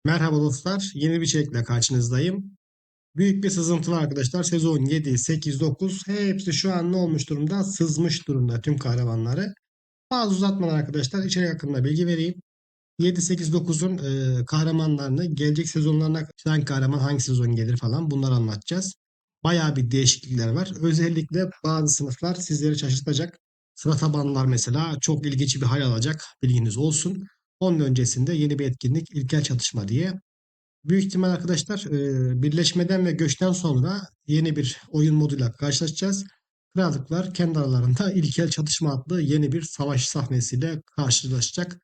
Merhaba dostlar, yeni bir içerikle karşınızdayım. Büyük bir sızıntı var arkadaşlar. Sezon 7, 8, 9 hepsi şu an ne olmuş durumda? Sızmış durumda tüm kahramanları. Bazı uzatmadan arkadaşlar içerik hakkında bilgi vereyim. 7, 8, 9'un kahramanlarını, gelecek sezonlarına hangi kahraman hangi sezon gelir falan bunları anlatacağız. Bayağı bir değişiklikler var. Özellikle bazı sınıflar sizleri şaşırtacak. Sıra tabanlar mesela çok ilginç bir hal alacak. Bilginiz olsun. Onun öncesinde yeni bir etkinlik ilkel çatışma diye. Büyük ihtimal arkadaşlar birleşmeden ve göçten sonra yeni bir oyun moduyla karşılaşacağız. Krallıklar kendi aralarında ilkel çatışma adlı yeni bir savaş sahnesiyle karşılaşacak.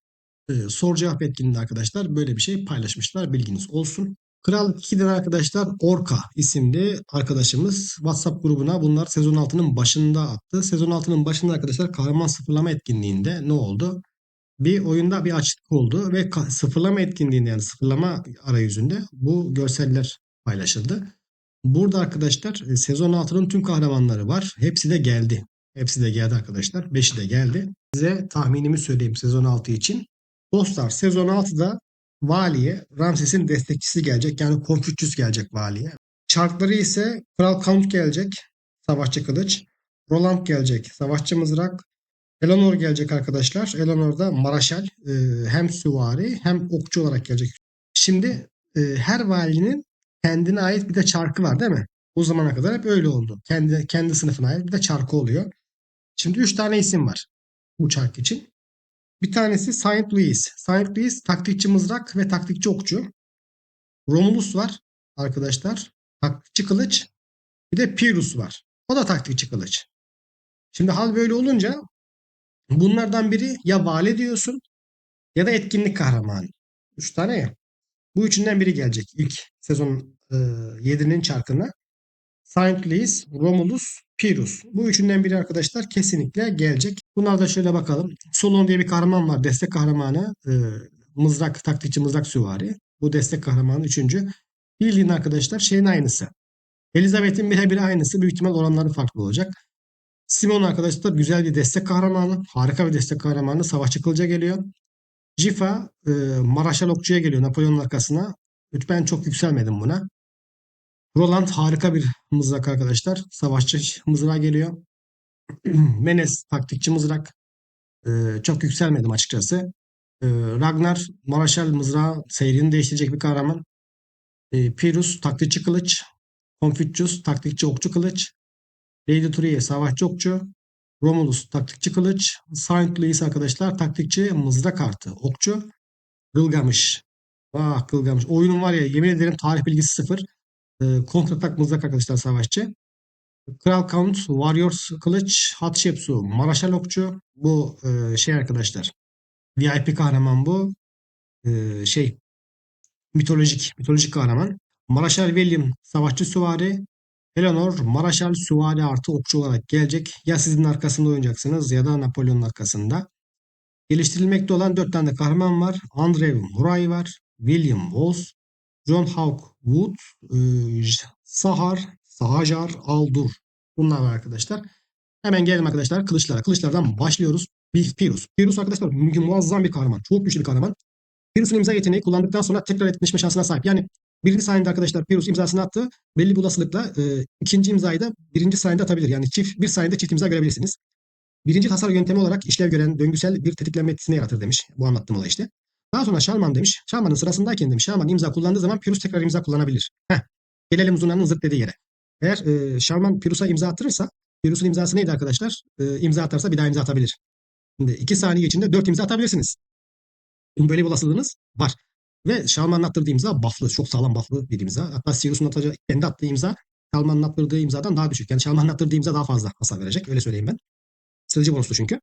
Soru cevap etkinliğinde arkadaşlar böyle bir şey paylaşmışlar. Bilginiz olsun. Krallık 2'den arkadaşlar Orka isimli arkadaşımız WhatsApp grubuna bunlar sezon 6'nın başında attı. Sezon 6'nın başında arkadaşlar kahraman sıfırlama etkinliğinde ne oldu? Bir oyunda bir açıklık oldu ve sıfırlama etkinliğinde yani sıfırlama arayüzünde bu görseller paylaşıldı. Burada arkadaşlar sezon 6'nın tüm kahramanları var. Hepsi de geldi. Hepsi de geldi arkadaşlar. 5'i de geldi. Size tahminimi söyleyeyim sezon 6 için. Dostlar sezon 6'da Vali'ye Ramses'in destekçisi gelecek. Yani Confucius gelecek Vali'ye. Çarkları ise Kral Count gelecek. Savaşçı kılıç. Roland gelecek. Savaşçı mızrak. Eleanor gelecek arkadaşlar. Eleanor da Maraşal. Hem süvari hem okçu olarak gelecek. Şimdi her valinin kendine ait bir de çarkı var değil mi? O zamana kadar hep öyle oldu. Kendi sınıfına ait bir de çarkı oluyor. Şimdi 3 tane isim var bu çark için. Bir tanesi Saint Louis. Saint Louis taktikçi mızrak ve taktikçi okçu. Romulus var arkadaşlar. Taktikçi kılıç. Bir de Pyrrhus var. O da taktikçi kılıç. Şimdi hal böyle olunca bunlardan biri ya vali diyorsun ya da etkinlik kahramanı. 3 tane ya. Bu üçünden biri gelecek ilk sezon 7'nin çarkına. Saint Louis, Romulus, Pyrrhus. Bu üçünden biri arkadaşlar kesinlikle gelecek. Bunlar da şöyle bakalım. Solon diye bir kahraman var. Destek kahramanı. Mızrak, taktikçi mızrak süvari. Bu destek kahramanı üçüncü. Bildiğin arkadaşlar şeyin aynısı. Elizabeth'in birebir aynısı. Büyük ihtimal oranları farklı olacak. Simon arkadaşlar güzel bir destek kahramanı. Harika bir destek kahramanı. Savaşçı kılıca geliyor. Jifa Maraşal okçuya geliyor Napolyon'un arkasına. Ben çok yükselmedim buna. Roland harika bir mızrak arkadaşlar. Savaşçı mızrağa geliyor. Menes taktikçi mızrak. Çok yükselmedim açıkçası. Ragnar Maraşal mızrağı seyrini değiştirecek bir kahraman. Pyrrhus taktikçi kılıç. Confucius taktikçi okçu kılıç. Lady Thuria savaşçı okçu. Romulus taktikçi kılıç. Saint Louis arkadaşlar taktikçi mızrak artı okçu. Gılgamış. Ah Gılgamış. Oyunun var ya yemin ederim tarih bilgisi sıfır. Kontratak mızrak arkadaşlar savaşçı. Kral Count, Warriors Kılıç, Hatshepsu, Maraşal Okçu. Bu şey arkadaşlar. VIP kahraman bu. Şey mitolojik kahraman. Maraşal William Savaşçı Süvari. Eleanor Maraşal Süvari artı okçu olarak gelecek. Ya sizin arkasında oynayacaksınız ya da Napolyon'un arkasında. Geliştirilmekte olan 4 tane kahraman var. Andrew Murray var. William Walsh, John Hawk Wood, Sahajar Aldur. Bunlar var arkadaşlar. Hemen gelelim arkadaşlar kılıçlara. Kılıçlardan başlıyoruz. Pyrrhus. Pyrrhus arkadaşlar muazzam bir kahraman. Çok güçlü bir kahraman. Pyrrhus'un imza yeteneği kullandıktan sonra tekrar etkileşme şansına sahip. Yani birinci saniyede arkadaşlar Pyrrhus imzasını attı. Belli bir olasılıkla ikinci imzayı da birinci saniyede atabilir. Yani bir saniyede çift imza görebilirsiniz. Birinci hasar yöntemi olarak işlev gören döngüsel bir tetiklenme etkisini yaratır demiş. Bu anlattığım olay işte. Daha sonra Şarman demiş. Şarman'ın sırasındayken demiş. Şarman imza kullandığı zaman Pyrrhus tekrar imza kullanabilir. Gelelim Zuna'nın zırt dediği yere. Eğer Şarman Pyrrhus'a imza attırırsa Pyrrhus'un imzası neydi arkadaşlar? İmza atarsa bir daha imza atabilir. Şimdi 2 saniye içinde 4 imza atabilirsiniz. Böyle bir olasılığınız var. Ve Şarman'ın attırdığı imza buff'lı. Çok sağlam buff'lı bir imza. Hatta Sirius'un kendi attığı imza Şarman'ın attırdığı imzadan daha düşük. Yani Şarman'ın attırdığı imza daha fazla hasar verecek. Öyle söyleyeyim ben. Strateji bonuslu çünkü.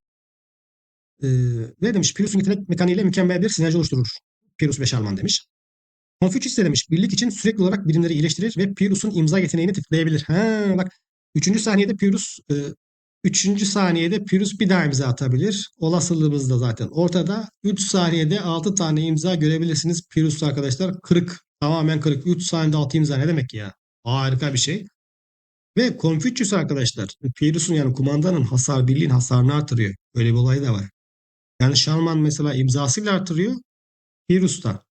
Ee, Ve demiş Pyrrhus'un yetenek mekaniğiyle mükemmel bir sinerji oluşturur. Pyrrhus ve Şarman demiş. Confucius de demiş birlik için sürekli olarak birimleri iyileştirir ve Pyrrhus'un imza yeteneğini tıklayabilir. Ha, bak 3. saniyede Pyrrhus 3. saniyede Pyrrhus bir daha imza atabilir. Olasılığımız da zaten ortada. 3 saniyede 6 tane imza görebilirsiniz. Pyrrhus arkadaşlar kırık. Tamamen kırık. 3 saniyede 6 imza ne demek ya? Harika bir şey. Ve Confucius arkadaşlar Pyrrhus'un yani kumandanın birliğin hasarını artırıyor. Öyle bir olay da var. Yani Sharman mesela imzasıyla artırıyor. Pyrrhus da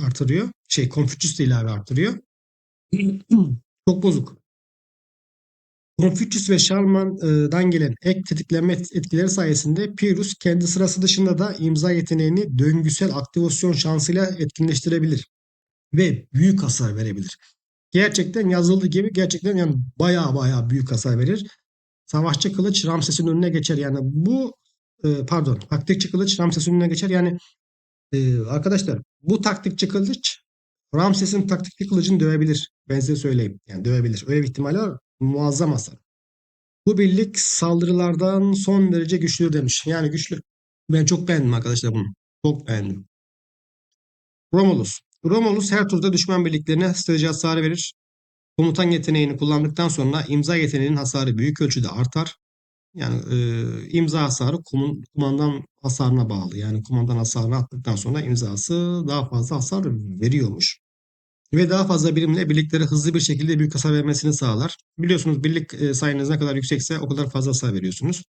artırıyor. Confucius da ilave artırıyor. Çok bozuk. Confucius ve Charlemagne'dan gelen ek tetiklenme etkileri sayesinde Pyrrhus kendi sırası dışında da imza yeteneğini döngüsel aktivasyon şansıyla etkinleştirebilir ve büyük hasar verebilir. Gerçekten yazıldığı gibi gerçekten yani baya büyük hasar verir. Savaşçı kılıç Ramses'in önüne geçer. Yani taktikçi kılıç Ramses'in önüne geçer. Yani arkadaşlar bu taktikçi kılıç Ramses'in taktikçi kılıcını dövebilir. Ben size söyleyeyim. Yani dövebilir. Öyle bir ihtimali var. Muazzam hasar. Bu birlik saldırılardan son derece güçlüdür demiş. Yani güçlü. Ben çok beğendim arkadaşlar bunu. Çok beğendim. Romulus. Romulus her turda düşman birliklerine strateji hasarı verir. Komutan yeteneğini kullandıktan sonra imza yeteneğinin hasarı büyük ölçüde artar. Yani imza hasarı kumandan hasarına bağlı. Yani kumandan hasarını attıktan sonra imzası daha fazla hasar veriyormuş. Ve daha fazla birimle birliklere hızlı bir şekilde büyük hasar vermesini sağlar. Biliyorsunuz birlik sayınız ne kadar yüksekse o kadar fazla hasar veriyorsunuz.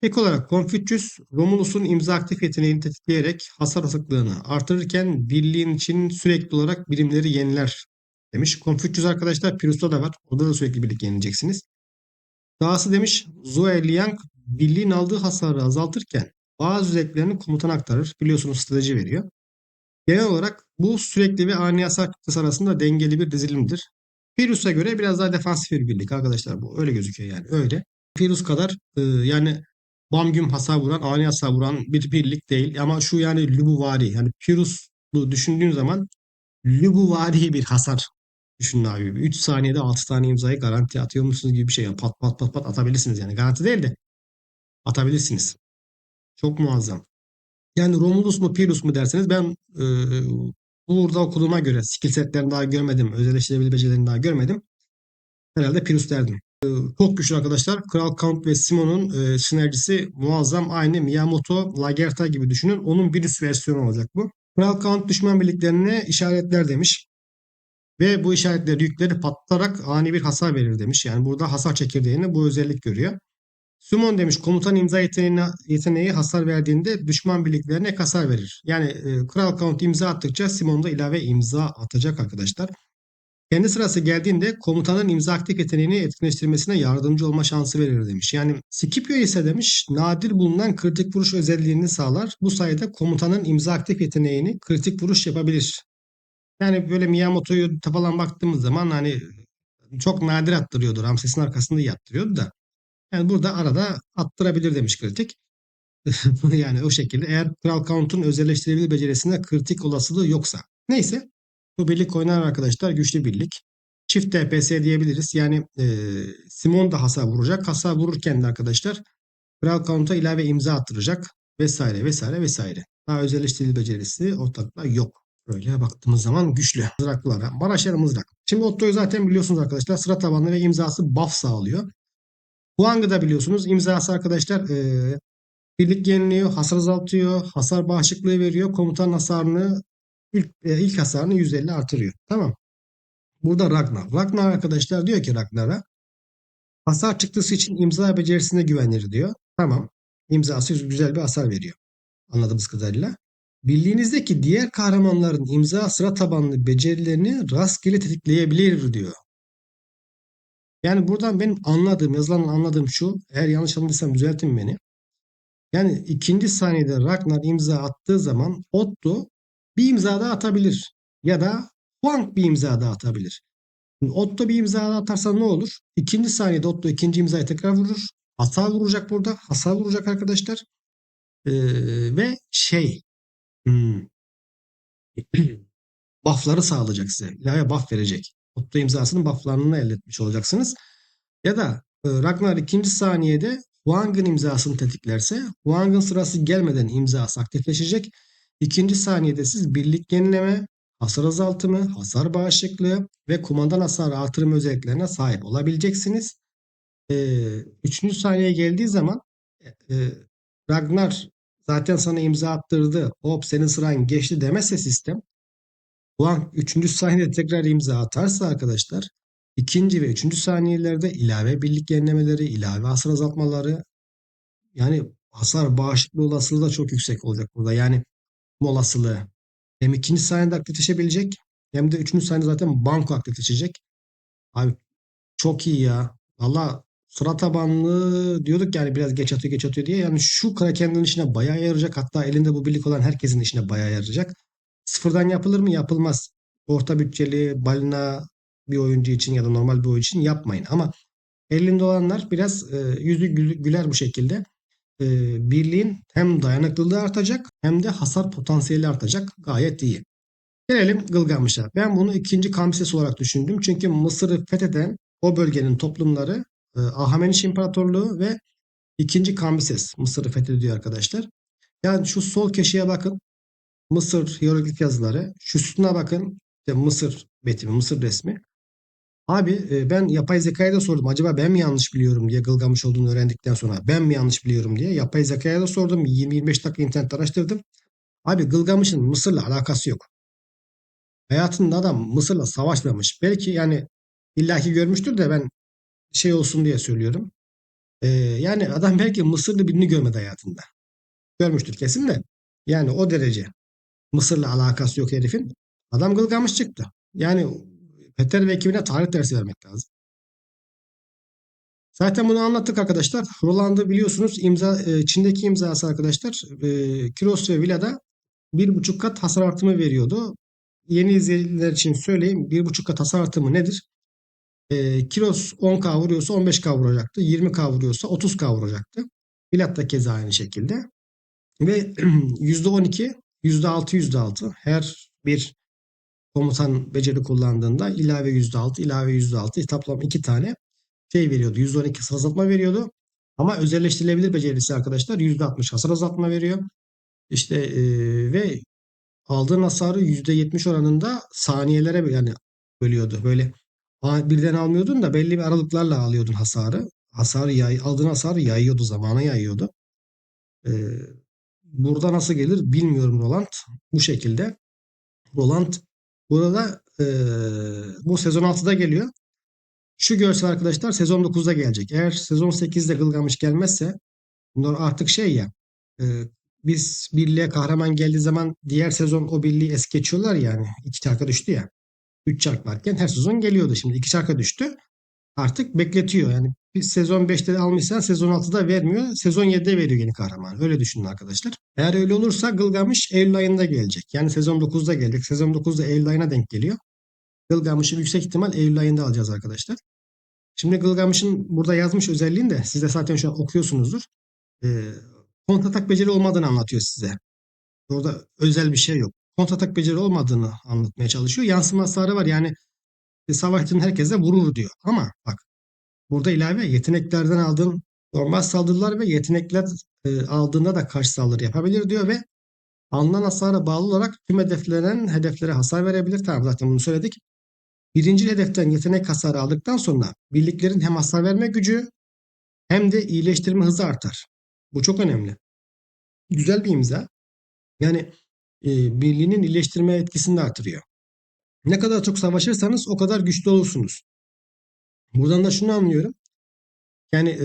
Ek olarak Confucius, Romulus'un imza aktif yeteneğini tetikleyerek hasar sıklığını artırırken birliğin için sürekli olarak birimleri yeniler demiş. Confucius arkadaşlar Pyrrhus'ta da var. Orada da sürekli birlik yenileceksiniz. Dahası demiş Zhou Liang birliğin aldığı hasarı azaltırken bazı özelliklerini komutana aktarır. Biliyorsunuz strateji veriyor. Genel olarak bu sürekli ve ani hasar kütlesi arasında dengeli bir dizilimdir. Pyrrhus'a göre biraz daha defansif bir birlik arkadaşlar bu. Öyle gözüküyor yani öyle. Pyrrhus kadar yani bam güm hasar vuran, ani hasar vuran bir birlik değil. Ama şu yani Lübuvari yani Pyrrhus'u düşündüğün zaman Lübuvari bir hasar düşünün abi. 3 saniyede 6 tane imzayı garanti atıyor musunuz gibi bir şey. Yani pat pat pat pat atabilirsiniz yani. Garanti değil de atabilirsiniz. Çok muazzam. Yani Romulus mu Pyrrhus mu derseniz ben burada okuduğuma göre skill setlerini daha görmedim. Özelleştirebilir becerilerini daha görmedim. Herhalde Pyrrhus derdim. Çok güçlü arkadaşlar. Kral Count ve Simon'un sinerjisi muazzam. Aynı Miyamoto, Lagertha gibi düşünün. Onun bir üst versiyonu olacak bu. Kral Count düşman birliklerine işaretler demiş. Ve bu işaretler yükleri patlarak ani bir hasar verir demiş. Yani burada hasar çekirdeğini bu özellik görüyor. Sumon demiş komutan imza yeteneği hasar verdiğinde düşman birliklerine hasar verir. Yani Kral Count imza attıkça Simon da ilave imza atacak arkadaşlar. Kendi sırası geldiğinde komutanın imza aktif yeteneğini etkinleştirmesine yardımcı olma şansı verir demiş. Yani Scipio ise demiş nadir bulunan kritik vuruş özelliğini sağlar. Bu sayede komutanın imza aktif yeteneğini kritik vuruş yapabilir. Yani böyle Miyamoto'yu falan baktığımız zaman hani çok nadir attırıyordu. Ramses'in arkasında iyi attırıyordu da. Yani burada arada attırabilir demiş kritik. Yani o şekilde eğer Kral Count'un özelleştirebilir becerisinde kritik olasılığı yoksa. Neyse bu birlik oynar arkadaşlar güçlü birlik. Çift TPS diyebiliriz. Yani Simon da hasar vuracak. Hasar vururken de arkadaşlar Kral Count'a ilave imza attıracak. Vesaire vesaire vesaire. Daha özelleştirebilir becerisi ortakta yok. Böyle baktığımız zaman güçlü. Mızraklılara. Maraşer mızrak. Şimdi Otto'yu zaten biliyorsunuz arkadaşlar. Sıra tabanlı ve imzası buff sağlıyor. Huang'ı da biliyorsunuz. İmzası arkadaşlar birlik yeniliyor, hasar azaltıyor, hasar bağışıklığı veriyor. Komutan hasarını ilk hasarını 150 artırıyor. Tamam. Burada Ragnar. Ragnar arkadaşlar diyor ki Ragnar'a hasar çıktısı için imza becerisine güvenir diyor. Tamam. İmzası güzel bir hasar veriyor. Anladığımız kadarıyla. Birliğinizdeki diğer kahramanların imza sıra tabanlı becerilerini rastgele tetikleyebilir diyor. Yani buradan benim anladığım, yazılan anladığım şu. Eğer yanlış anladıysam düzeltin beni. Yani ikinci saniyede Ragnar imza attığı zaman Otto bir imza daha atabilir. Ya da Huang bir imza daha atabilir. Şimdi Otto bir imza daha atarsa ne olur? İkinci saniyede Otto ikinci imzayı tekrar vurur. Hasar vuracak burada. Hasar vuracak arkadaşlar. Ve hmm, buff'ları sağlayacak size. İlave buff verecek. Otto imzasının buff'larını elde etmiş olacaksınız. Ya da Ragnar ikinci saniyede Huang'ın imzasını tetiklerse Huang'ın sırası gelmeden imzası aktifleşecek. İkinci saniyede siz birlik yenileme, hasar azaltımı, hasar bağışıklığı ve kumandan hasarı artırma özelliklerine sahip olabileceksiniz. Üçüncü saniyeye geldiği zaman e, Ragnar zaten sana imza attırdı. Hop senin sıran geçti demezse sistem Huang 3. saniyede tekrar imza atarsa arkadaşlar ikinci ve üçüncü saniyelerde ilave birlik yenilemeleri, ilave hasar azaltmaları yani hasar bağışıklığı olasılığı da çok yüksek olacak burada. Yani olasılığı. Hem ikinci saniyede aktifleşebilecek hem de üçüncü saniyede zaten banko aktifleşecek. Abi çok iyi ya. Valla sıra tabanlı diyorduk yani biraz geç atıyor diye. Yani şu Kraken'in işine bayağı yarayacak. Hatta elinde bu birlik olan herkesin işine bayağı yarayacak. Sıfırdan yapılır mı? Yapılmaz. Orta bütçeli, balina bir oyuncu için ya da normal bir oyuncu için yapmayın. Ama elinde olanlar biraz yüzü güler bu şekilde. Birliğin hem dayanıklılığı artacak hem de hasar potansiyeli artacak. Gayet iyi. Gelelim Gılgamış'a. Ben bunu ikinci Kambises olarak düşündüm. Çünkü Mısır'ı fetheden o bölgenin toplumları Ahameniş İmparatorluğu ve ikinci Kambises Mısır'ı fethediyor arkadaşlar. Yani şu sol köşeye bakın. Mısır hieroglif yazıları. Şu sütuna bakın. İşte Mısır betimi, Mısır resmi. Abi ben yapay zekaya da sordum. Acaba ben mi yanlış biliyorum diye Gılgamış olduğunu öğrendikten sonra ben mi yanlış biliyorum diye yapay zekaya da sordum. 20-25 dakika internette araştırdım. Abi Gılgamış'ın Mısır'la alakası yok. Hayatında adam Mısır'la savaşmamış. Belki yani illaki görmüştür de ben şey olsun diye söylüyorum. Yani adam belki Mısırlı birini görmedi hayatında. Görmüştür kesin de. Yani o derece. Mısır'la alakası yok herifin. Adam Gılgamış çıktı. Yani Peter ve ekibine tarih dersi vermek lazım. Zaten bunu anlattık arkadaşlar. Roland'ı biliyorsunuz Çin'deki imzası arkadaşlar. Kiros ve Villa'da 1,5 kat hasar artımı veriyordu. Yeni izleyiciler için söyleyeyim. 1,5 kat hasar artımı nedir? Kiros 10K vuruyorsa 15K vuracaktı. 20K vuruyorsa 30K vuracaktı. Pilat da keza aynı şekilde. Ve %12, %6, %6 her bir komutan beceri kullandığında ilave %6, ilave %6 toplam 2 tane şey veriyordu. %12 hasar azaltma veriyordu. Ama özelleştirilebilir becerisi arkadaşlar %60 hasar azaltma veriyor. İşte ve aldığın hasarı %70 oranında saniyelere yani bölüyordu. Böyle birden almıyordun da belli bir aralıklarla alıyordun hasarı. Aldığın hasarı yayıyordu, zamana yayıyordu. Ee, Burada nasıl gelir bilmiyorum Roland. Bu şekilde. Roland burada bu sezon 6'da geliyor. Şu görsel arkadaşlar sezon 9'da gelecek. Eğer sezon 8'de Gılgamış gelmezse bunlar artık şey ya e, biz birliğe kahraman geldiği zaman diğer sezon o birliği es geçiyorlar yani. 2 çarka düştü ya. 3 çark varken her sezon geliyordu. Şimdi 2 çarka düştü. Artık bekletiyor. Yani bir sezon 5'te almışsan sezon 6'da vermiyor. Sezon 7'de veriyor yeni kahraman. Öyle düşünün arkadaşlar. Eğer öyle olursa Gılgamış Eylül ayında gelecek. Yani sezon 9'da gelecek. Sezon 9'da Eylül ayına denk geliyor. Gılgamış'ı yüksek ihtimal Eylül ayında alacağız arkadaşlar. Şimdi Gılgamış'ın burada yazmış özelliğini de siz de zaten şu an okuyorsunuzdur. Ee, Kontratak beceri olmadığını anlatıyor size. Orada özel bir şey yok. Kontratak beceri olmadığını anlatmaya çalışıyor. Yansıma hasarı var. Yani savaşçının herkese vurur diyor. Ama bak burada ilave yeteneklerden aldığın normal saldırılar ve yetenekler aldığında da karşı saldırı yapabilir diyor ve alınan hasara bağlı olarak tüm hedeflere hasar verebilir. Tamam zaten bunu söyledik. Birinci hedeften yetenek hasarı aldıktan sonra birliklerin hem hasar verme gücü hem de iyileştirme hızı artar. Bu çok önemli. Güzel bir imza. Yani birliğinin iyileştirme etkisini de artırıyor. Ne kadar çok savaşırsanız o kadar güçlü olursunuz. Buradan da şunu anlıyorum. Yani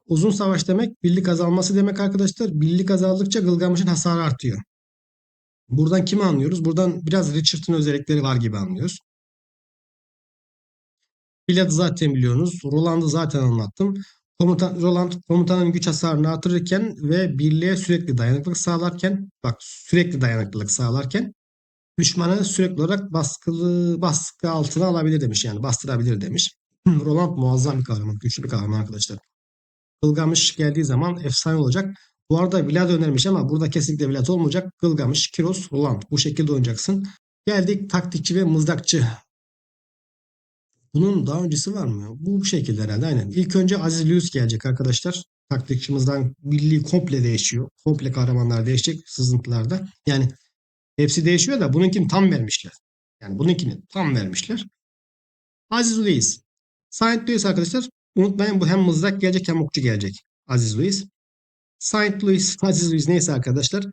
uzun savaş demek birlik azalması demek arkadaşlar. Birlik azaldıkça Gılgamış'ın hasarı artıyor. Buradan kimi anlıyoruz? Buradan biraz Richard'ın özellikleri var gibi anlıyoruz. Bilad'ı zaten biliyorsunuz. Roland'ı zaten anlattım. Roland komutanın güç hasarını artırırken ve birliğe sürekli dayanıklılık sağlarken bak sürekli dayanıklılık sağlarken düşmanı sürekli olarak baskı altına alabilir demiş yani bastırabilir demiş. Roland muazzam bir kahraman, güçlü bir kahraman arkadaşlar. Gılgamış geldiği zaman efsane olacak. Bu arada Vlad önermiş ama burada kesinlikle Vlad olmayacak. Gılgamış, Kiros, Roland. Bu şekilde oynayacaksın. Geldik taktikçi ve mızrakçı. Bunun daha öncesi var mı? Bu şekilde herhalde aynen. İlk önce Aziz Lewis gelecek arkadaşlar. Taktikçimizden birliği komple değişiyor. Komple kahramanlar değişecek sızıntılarda. Yani hepsi değişiyor da bununkini tam vermişler. Yani bununkini tam vermişler. Aziz Lewis. Saint Louis arkadaşlar. Unutmayın bu hem mızrak gelecek hem okçu gelecek. Aziz Louis. Saint Louis, Aziz Louis neyse arkadaşlar.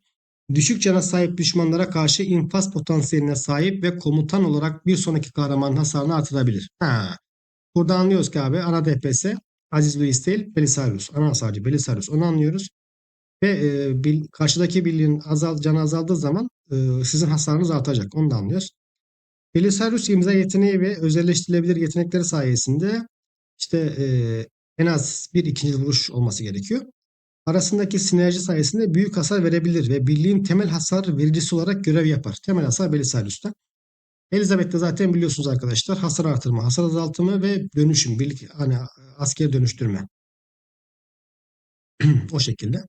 Düşük cana sahip düşmanlara karşı infaz potansiyeline sahip ve komutan olarak bir sonraki kahramanın hasarını artırabilir. Burada anlıyoruz ki abi ana DPS Aziz Louis değil Belisarius. Ana hasarcı Belisarius. Onu anlıyoruz. Ve karşıdaki birliğin canı azaldığı zaman sizin hasarınız artacak. Onu da anlıyoruz. Belisarius imza yeteneği ve özelleştirilebilir yetenekleri sayesinde işte en az bir ikinci vuruş olması gerekiyor. Arasındaki sinerji sayesinde büyük hasar verebilir ve birliğin temel hasar vericisi olarak görev yapar. Temel hasar Belisarius'ta. Elizabeth'te zaten biliyorsunuz arkadaşlar, hasar artırma, hasar azaltımı ve dönüşüm, birlik hani asker dönüştürme o şekilde.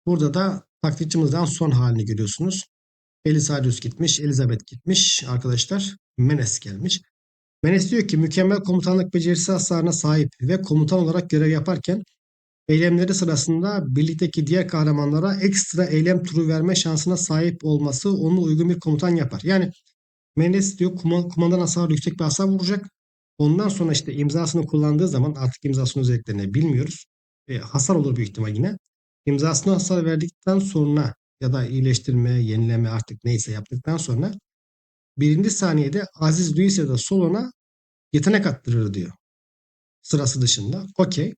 Burada da taklitçimizden son halini görüyorsunuz. Belisarius gitmiş, Elizabeth gitmiş arkadaşlar. Menes gelmiş. Menes diyor ki mükemmel komutanlık becerisi hasarına sahip ve komutan olarak görev yaparken eylemleri sırasında birlikteki diğer kahramanlara ekstra eylem turu verme şansına sahip olması onu uygun bir komutan yapar. Yani Mendes diyor kumandan hasarı yüksek bir hasar vuracak. Ondan sonra işte imzasını kullandığı zaman artık imzasının özelliklerini bilmiyoruz. Hasar olur büyük ihtimal yine. İmzasına hasar verdikten sonra ya da iyileştirme, yenileme artık neyse yaptıktan sonra birinci saniyede Aziz Luis ya da Solon'a yetenek attırır diyor. Sırası dışında. Okey.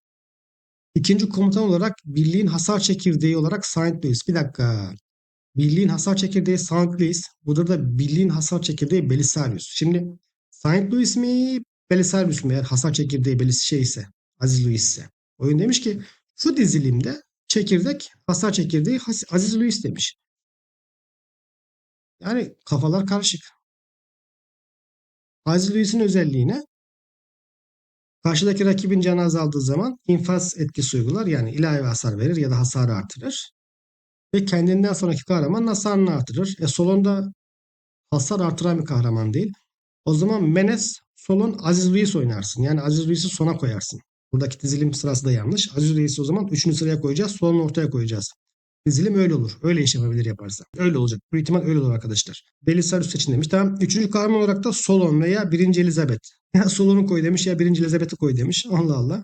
İkinci komutan olarak birliğin hasar çekirdeği olarak Saint Louis. Bir dakika. Birliğin hasar çekirdeği Saint Louis. Burada da birliğin hasar çekirdeği Belisarius. Şimdi Saint Louis mi Belisarius mu? Eğer hasar çekirdeği ise Aziz Louis ise. Oyun demiş ki şu dizilimde çekirdek hasar çekirdeği Aziz Louis demiş. Yani kafalar karışık. Aziz Louis'in özelliğine karşıdaki rakibin canı azaldığı zaman infaz etkisi uygular. Yani ilave hasar verir ya da hasarı artırır. Ve kendinden sonraki kahraman hasarını artırır. Solon'da hasar artıran bir kahraman değil. O zaman Menes, Solon, Aziz Luis oynarsın. Yani Aziz Luis'i sona koyarsın. Buradaki dizilim sırası da yanlış. Aziz Luis'i o zaman 3. sıraya koyacağız. Solon'u ortaya koyacağız. Dizilim öyle olur. Öyle iş yapabilir yaparsa. Öyle olacak. Bu ihtimal öyle olur arkadaşlar. Belisarius seçin demiş. Tamam. 3. kahraman olarak da Solon veya 1. Elizabeth. Ya Solon'u koy demiş ya 1. Elizabeth'i koy demiş. Allah Allah.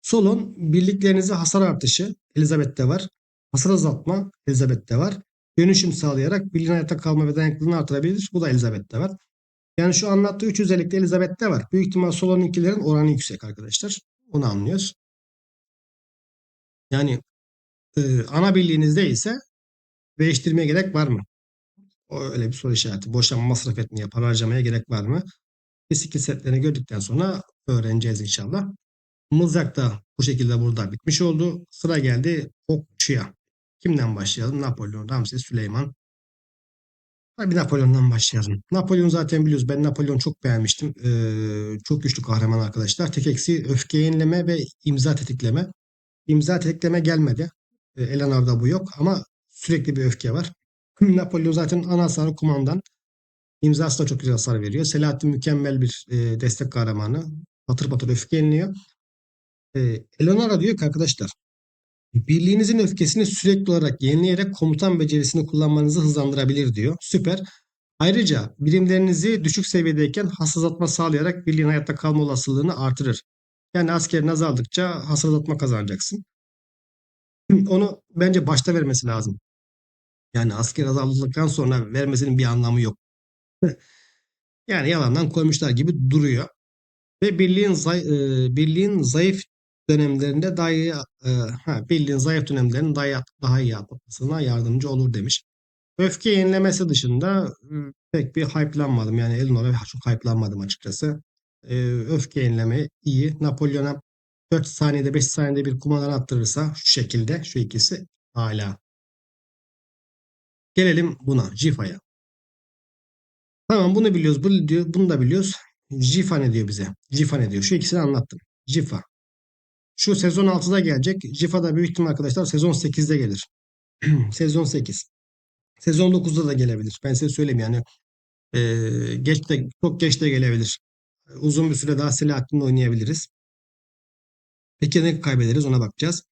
Solon birliklerinize hasar artışı Elizabeth'te var. Hasar azaltma Elizabeth'te var. Dönüşüm sağlayarak birliğin hayatta kalma ve dayanıklılığını artırabilir. Bu da Elizabeth'te var. Yani şu anlattığı 3 özellik de Elizabeth'te var. Büyük ihtimal Solon'unkilerin oranı yüksek arkadaşlar. Onu anlıyoruz. Yani ana birliğinizde ise değiştirmeye gerek var mı? O öyle bir soru işareti. Boşanma masraf etmeye, para harcamaya gerek var mı? Skill setlerini gördükten sonra öğreneceğiz inşallah. Mızrak da bu şekilde burada bitmiş oldu. Sıra geldi okçuya. Kimden başlayalım? Napolyon, Ramses, Süleyman. Hadi bir Napolyon'dan başlayalım. Napolyon zaten biliyoruz. Ben Napolyon'u çok beğenmiştim. Çok güçlü kahraman arkadaşlar. Tek eksiği öfke yenileme ve imza tetikleme. İmza tetikleme gelmedi. Eleanor'da bu yok ama sürekli bir öfke var. Napolyon zaten ana hasarı kumandan. İmzası da çok güzel hasar veriyor. Selahattin mükemmel bir destek kahramanı. Patır patır öfke yeniliyor. Eleanor diyor ki arkadaşlar birliğinizin öfkesini sürekli olarak yenileyerek komutan becerisini kullanmanızı hızlandırabilir diyor. Süper. Ayrıca birimlerinizi düşük seviyedeyken hasar atma sağlayarak birliğin hayatta kalma olasılığını artırır. Yani askerin azaldıkça hasar atma kazanacaksın. Onu bence başta vermesi lazım. Yani asker azaldıktan sonra vermesinin bir anlamı yok. Yani yalandan koymuşlar gibi duruyor. Ve birliğin zayıf dönemlerinde birliğin zayıf dönemlerinin daha iyi atlatmasına yardımcı olur demiş. Öfke yenilemesi dışında pek bir hype'lanmadım. Yani Eleanor'a çok hype'lanmadım açıkçası. Öfke yenileme iyi. Napolyon'a 4 saniyede 5 saniyede bir kumandan attırırsa şu şekilde şu ikisi hala. Gelelim buna Jifa'ya. Tamam bunu biliyoruz. Bunu da biliyoruz. Jifa ne diyor bize? Jifa ne diyor? Şu ikisini anlattım. Jifa. Şu sezon 6'da gelecek. Jifa da büyük ihtimal arkadaşlar sezon 8'de gelir. Sezon 8. Sezon 9'da da gelebilir. Ben size söyleyeyim yani geç de çok geç de gelebilir. Uzun bir süre daha Selahattin'le oynayabiliriz. Peki ne kaybederiz ona bakacağız.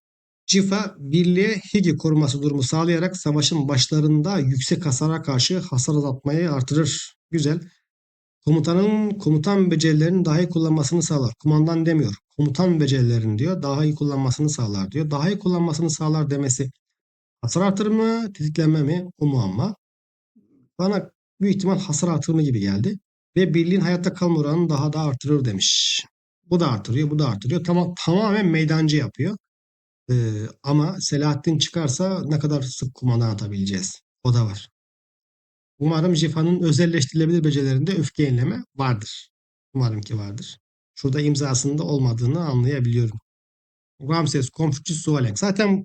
Cifa birliğe Higi koruması durumu sağlayarak savaşın başlarında yüksek hasara karşı hasar azaltmayı artırır. Güzel. Komutan becerilerinin daha iyi kullanmasını sağlar. Kumandan demiyor. Komutan becerilerini diyor. Daha iyi kullanmasını sağlar diyor. Daha iyi kullanmasını sağlar demesi hasar artırır mı, tetiklenme mi? O muamma. Bana büyük ihtimal hasar artırımı gibi geldi. Ve birliğin hayatta kalma oranını daha da artırır demiş. Bu da artırıyor, bu da artırıyor. Tamamen meydancı yapıyor. Ama Selahattin çıkarsa ne kadar sık kumandan atabileceğiz? O da var. Umarım Jifa'nın özelleştirilebilir becerilerinde öfke yenileme vardır. Umarım ki vardır. Şurada imzasında olmadığını anlayabiliyorum. Ramses, Confucius, Suoleng. Zaten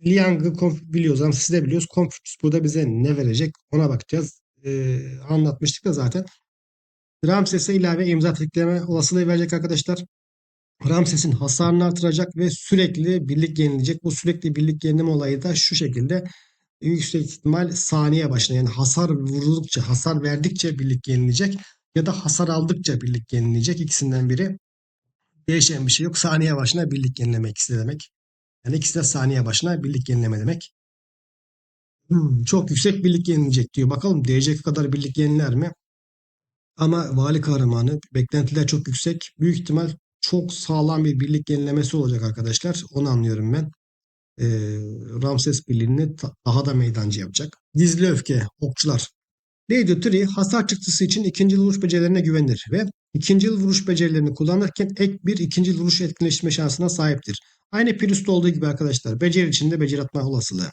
Liang'ı biliyoruz ama siz de biliyoruz. Confucius burada bize ne verecek ona bakacağız. Anlatmıştık da zaten. Ramses'e ilave imza tekleme olasılığı verecek arkadaşlar. Ramses'in hasarını artıracak ve sürekli birlik yenilecek. Bu sürekli birlik yenileme olayı da şu şekilde yüksek ihtimal saniye başına yani hasar vuruldukça, hasar verdikçe birlik yenilecek ya da hasar aldıkça birlik yenilecek. İkisinden biri. Değişen bir şey yok. Saniye başına birlik yenileme ikisi de demek. Yani ikisi de saniye başına birlik yenileme demek. Çok yüksek birlik yenilecek diyor. Bakalım diyecek kadar birlik yeniler mi? Ama vali kahramanı beklentiler çok yüksek. Büyük ihtimal çok sağlam bir birlik yenilemesi olacak arkadaşlar. Onu anlıyorum ben. Ee, Ramses birliğini daha da meydancı yapacak. Gizli öfke, okçular. Lady Turi hasar çıktısı için ikinci yıl vuruş becerilerine güvenir ve ikinci yıl vuruş becerilerini kullanırken ek bir ikinci yıl vuruş etkinleştirme şansına sahiptir. Aynı Pyrrhus'ta olduğu gibi arkadaşlar beceri içinde beceri atma olasılığı.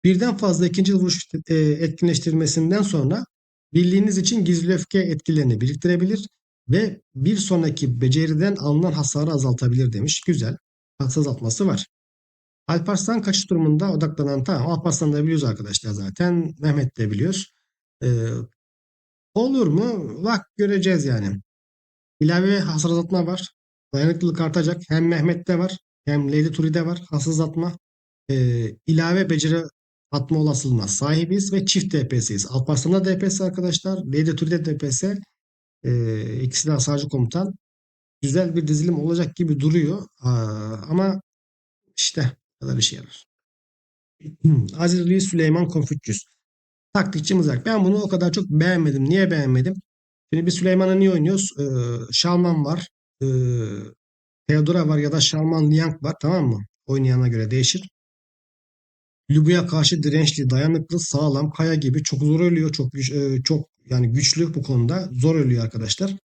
Birden fazla ikinci yıl vuruş etkinleştirmesinden sonra birliğiniz için gizli öfke etkilerini biriktirebilir ve bir sonraki beceriden alınan hasarı azaltabilir demiş. Güzel. Hasar azaltması var. Alparslan kaçış durumunda odaklanan tamam. Alparslan'ı da biliyoruz arkadaşlar zaten. Mehmet de biliyoruz. Ee, Olur mu? Bak göreceğiz yani. İlave hasar azaltma var. Dayanıklılık artacak. Hem Mehmet'te var hem Lady Turi'de var. Hasar azaltma. İlave beceri atma olasılığına sahibiz ve çift DPS'yiz. Alparslan'da DPS arkadaşlar. Lady Turi'de DPS. İkisi de hasarcı komutan. Güzel bir dizilim olacak gibi duruyor. Ama işte bu kadar işe yarar. Aziz Reis Süleyman Konfüçyüs. Taktikçi mızrak. Ben bunu o kadar çok beğenmedim. Niye beğenmedim? Şimdi biz Süleyman'ı niye oynuyoruz? Şalman var. Ee, Theodora var ya da Şalman Liang var. Tamam mı? Oynayana göre değişir. Lubu'ya karşı dirençli, dayanıklı, sağlam, kaya gibi çok zor ölüyor. Çok yani güçlü bu konuda. Zor ölüyor arkadaşlar.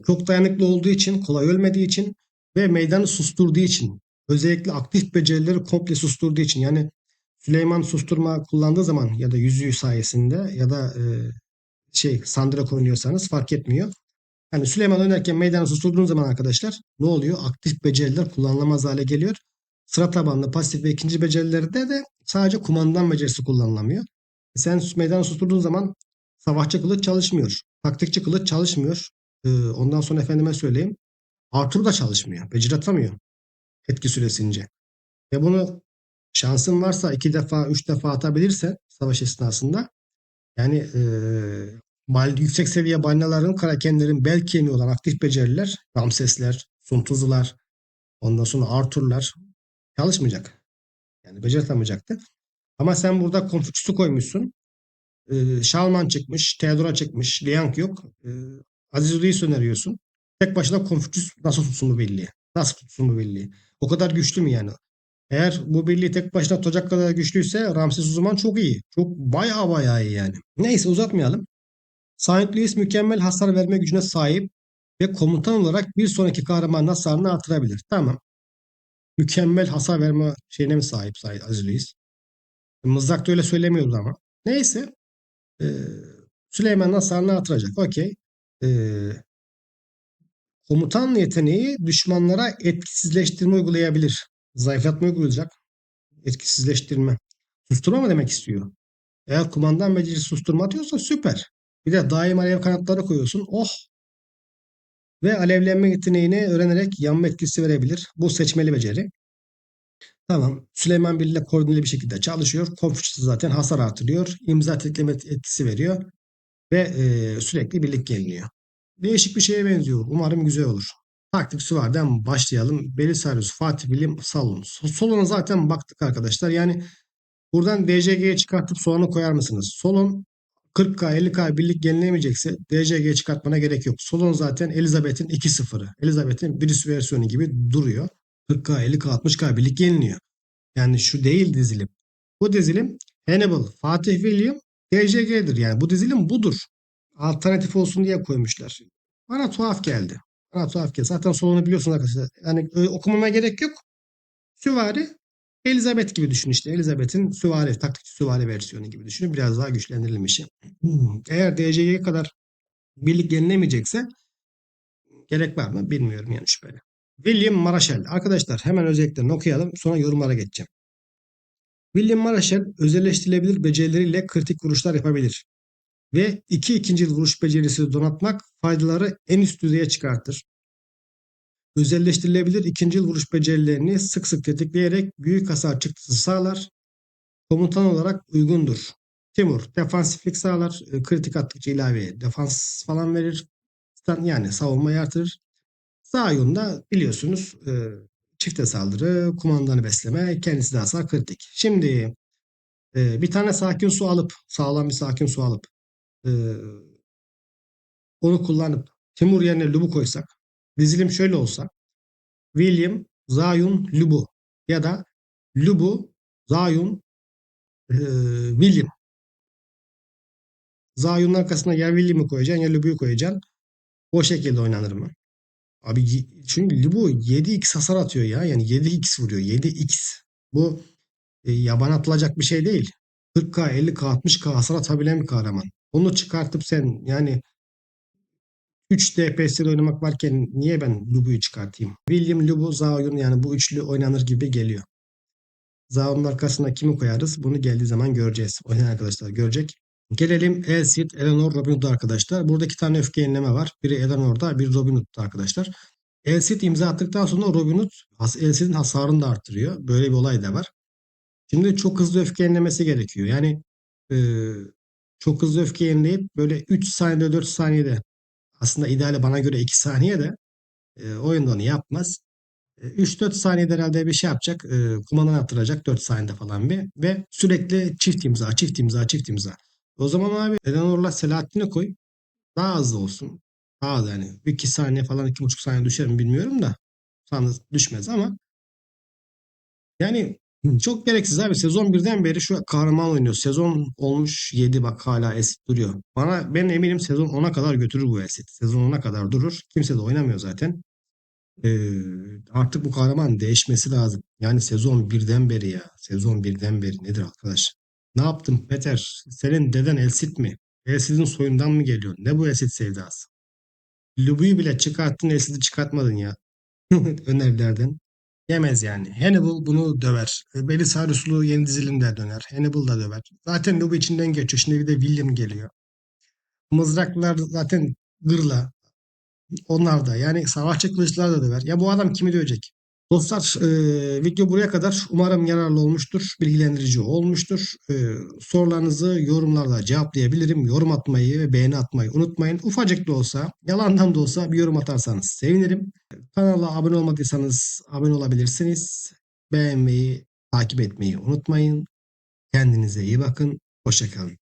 Çok dayanıklı olduğu için, kolay ölmediği için ve meydanı susturduğu için. Özellikle aktif becerileri komple susturduğu için. Yani Süleyman susturma kullandığı zaman ya da yüzüğü sayesinde ya da Sandrak oynuyorsanız fark etmiyor. Yani Süleyman oynarken meydanı susturduğunuz zaman arkadaşlar ne oluyor? Aktif beceriler kullanılamaz hale geliyor. Sıra tabanlı pasif ve ikinci becerilerde de sadece kumandan becerisi kullanılamıyor. Sen meydanı susturduğun zaman savaşçı kılıç çalışmıyor. Taktikçi kılıç çalışmıyor. Ondan sonra efendime söyleyeyim. Arthur da çalışmıyor. Beceri atamıyor etki süresince. Ve bunu şansın varsa 2 defa 3 defa atabilirse savaş esnasında yani yüksek seviye balinaların, krakenlerin bel kemiği olan aktif beceriler, Ramsesler, Suntuzular, ondan sonra Arthur'lar çalışmayacak. Yani beceremeyecekti. Ama sen burada Konfüçyüs'ü koymuşsun. Şalman çıkmış, Theodora çıkmış, Liang yok. Aziz Reis öneriyorsun. Tek başına Konfüçyüs nasıl tutsun bu birliği? Nasıl tutsun bu birliği? O kadar güçlü mü yani? Eğer bu birliği tek başına tutacak kadar güçlüyse Ramses o zaman çok iyi. Çok baya iyi yani. Neyse uzatmayalım. Saint Louis mükemmel hasar verme gücüne sahip ve komutan olarak bir sonraki kahramanın hasarını artırabilir. Tamam. Mükemmel hasar verme şeyine mi sahip Aziz Louis? Mızrakta öyle söylemiyordu ama. Neyse. E, Süleyman'ın hasarını artıracak. Okey. E, Komutan yeteneği düşmanlara etkisizleştirme uygulayabilir. Zayıflatma uygulayacak. Etkisizleştirme. Susturma mı demek istiyor? Eğer kumandan becerisi susturma atıyorsa süper. Bir de daim alev kanatları koyuyorsun. Oh, ve alevlenme yeteneğini öğrenerek yanma etkisi verebilir. Bu seçmeli beceri. Tamam. Süleyman Birliği'yle koordineli bir şekilde çalışıyor. Konfüçyüs zaten hasar artırıyor. İmza tekleme etkisi veriyor. Ve sürekli birlik geliniyor. Değişik bir şeye benziyor. Umarım güzel olur. Taktik Süvari'den başlayalım. Belisarius, Fatih Bilim, Salon. Solon'a zaten baktık arkadaşlar. Yani buradan DCG'ye çıkartıp soğanı koyar mısınız? Solon 40K 50K birlik yenilemeyecekse DCG'ye çıkartmana gerek yok. Solon zaten Elizabeth'in 2.0'ı. Elizabeth'in bir üst versiyonu gibi duruyor. 40K 50K 60K birlik yeniliyor. Yani şu değil dizilim. Bu dizilim Hannibal, Fatih William, DCG'dir. Yani bu dizilim budur. Alternatif olsun diye koymuşlar. Bana tuhaf geldi. Bana tuhaf geldi. Zaten sonunu biliyorsunuz arkadaşlar. Yani okumama gerek yok. Süvari Elizabeth gibi düşün işte. Elizabeth'in süvari, taktikçi süvari versiyonu gibi düşünün. Biraz daha güçlendirilmişi. Eğer DC'ye kadar birlik yenilemeyecekse gerek var mı bilmiyorum yani şüpheli. William Marshall. Arkadaşlar hemen özelliklerini okuyalım. Sonra yorumlara geçeceğim. William Marshall özelleştirilebilir becerileriyle kritik vuruşlar yapabilir. Ve ikinci vuruş becerisi donatmak faydaları en üst düzeye çıkartır. Özelleştirilebilir ikinci vuruş becerilerini sık sık tetikleyerek büyük hasar çıktısı sağlar. Komutan olarak uygundur. Timur defansiflik sağlar. Kritik attıkça ilave defans falan verir. Yani savunmayı artırır. Zayun da biliyorsunuz çifte saldırı, kumandanı besleme, kendisi de hasar kritik. Şimdi bir tane sakin su alıp, sağlam bir sakin su alıp e, onu kullanıp Timur yerine Lub'u koysak, dizilim şöyle olsa: William, Zayun, Lubu ya da Lubu, Zayun, e, William. Zayun'un arkasına ya William'ı koyacaksın ya Lubu'yu koyacaksın. O şekilde oynanır mı? Abi çünkü Lubu 7x hasar atıyor ya. Yani 7x vuruyor. 7x. Bu yaban atılacak bir şey değil. 40k, 50k, 60k hasar atabilen bir kahraman. Onu çıkartıp sen yani 3 DPS'de oynamak varken niye ben Lubu'yu çıkartayım? William, Lubu, Zaun yani bu üçlü oynanır gibi geliyor. Zaun'un arkasına kimi koyarız? Bunu geldiği zaman göreceğiz. Oynayan arkadaşlar görecek. Gelelim Elsit, Eleanor, Robin Hood arkadaşlar. Burada iki tane öfke yenileme var. Biri Eleanor'da, biri Robin Hood'da arkadaşlar. Elsit imza attıktan sonra Robin Hood Elsit'in hasarını da arttırıyor. Böyle bir olay da var. Şimdi çok hızlı öfke yenilemesi gerekiyor. Yani e, çok hızlı öfke yenileyip böyle 3 saniyede 4 saniyede, aslında ideali bana göre 2 saniye de oyunda onu yapmaz. 3-4 saniyede herhalde bir şey yapacak. Kumandan attıracak 4 saniyede falan bir. Ve sürekli çift imza, çift imza, çift imza. O zaman abi Eleanor'la Selahattin'i koy. Daha hızlı olsun. Daha az yani. 2 saniye falan 2,5 saniye düşer mi bilmiyorum da. Sanırım düşmez ama yani çok gereksiz abi. Sezon birden beri şu kahraman oynuyor. Sezon olmuş 7 bak hala esit duruyor. Ben eminim sezon 10'a kadar götürür bu esit. Sezon 10'a kadar durur. Kimse de oynamıyor zaten. Artık bu kahraman değişmesi lazım. Yani sezon birden beri ya. Sezon birden beri nedir arkadaş? Ne yaptın Peter? Senin deden Elsit mi? Elsit'in soyundan mı geliyor? Ne bu Elsit sevdası? Lubu'yu bile çıkarttın, Elsit'i çıkartmadın ya. Önerilerden. Yemez yani. Hannibal bunu döver. Belisarius'lu yeni dizilimde döner. Hannibal da döver. Zaten Lubu içinden geçiyor. Şimdi bir de William geliyor. Mızraklılar zaten gırla. Onlar da. Yani savaşçı kılıçlar da döver. Ya bu adam kimi dövecek? Dostlar, video buraya kadar. Umarım yararlı olmuştur, bilgilendirici olmuştur. Sorularınızı yorumlarda cevaplayabilirim. Yorum atmayı ve beğeni atmayı unutmayın. Ufacık da olsa, yalandan da olsa bir yorum atarsanız sevinirim. Kanala abone olmadıysanız abone olabilirsiniz. Beğenmeyi, takip etmeyi unutmayın. Kendinize iyi bakın. Hoşça kalın.